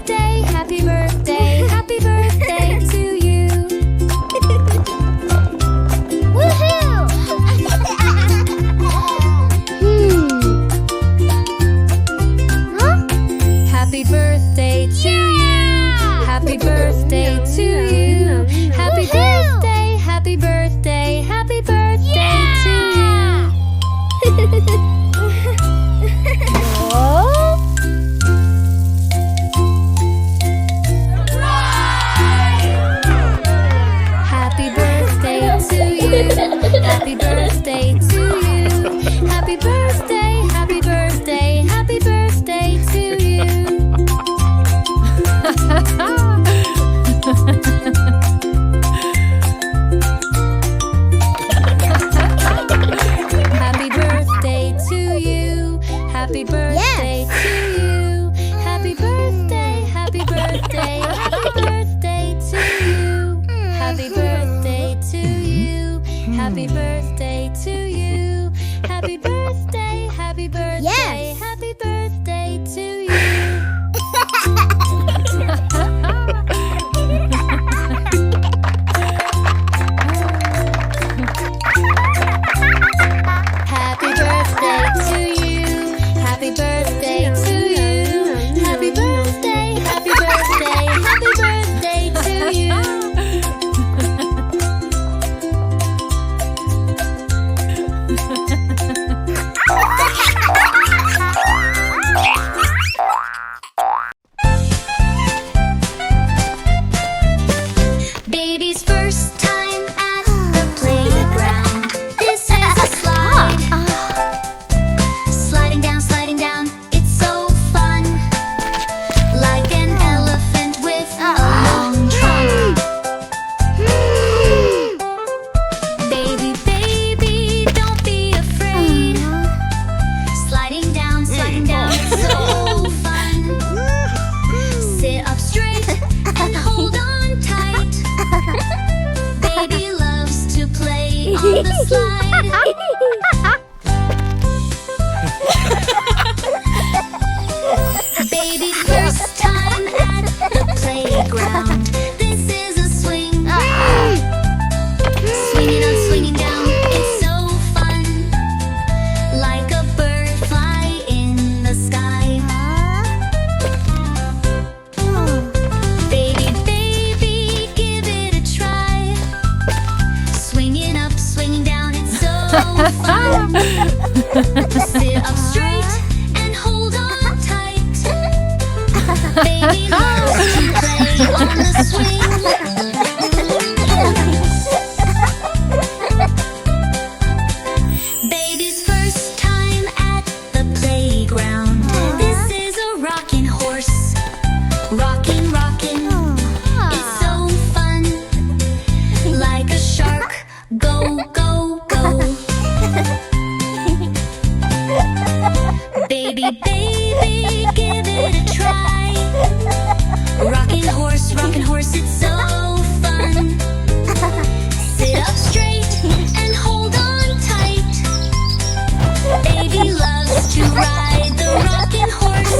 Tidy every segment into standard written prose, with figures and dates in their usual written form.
birthday, happy birthday, happy birthday to you. Woohoo! Happy birthday to you. Happy birthday to you. Happy birthday, happy birthday, happy birthday to you. Happy birthday to you. Happy birthday to you. Happy birthday, happy birthday, happy birthday to you. Happy birthday to you. Happy birthday to you. Happy birthday, happy birthday, happy birthday to you. Happy birthday to you. Happy birthday to you. Happy birthday, happy birthday, happy birthday to you. Happy birthday to you. Happy birthday to you. Happy birthday, happy birthday, happy birthday to you. Baby's first time at the playground. This is a slide. Sliding down, it's so fun. Like an elephant with a long trunk. Baby, don't be afraid. Sliding down, it's so fun. Sit up straight and hold on tight. Baby loves to play on the slide. Baby's first time at the playground. This is a swing. Swinging up, swinging down, it's so fun. Like a bird fly in the sky. Baby, give it a try. Swinging up, swinging down, it's so fun. Sit up straight and hold on tight. Baby loves to play on the swing. Baby's first time at the playground. This is a rocking horse. Rocking, it's so fun. Like a shark, go. Baby, give it a try. Rocking horse, it's so fun. Sit up straight and hold on tight. Baby loves to ride the rocking horse.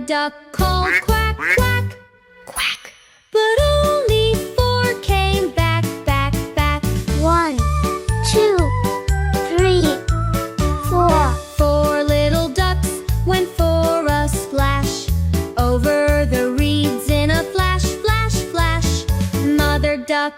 Duck called quack, quack, quack. But only 4 came back. 1, 2, 3, 4. 4 little ducks went for a splash over the reeds in a flash. Mother duck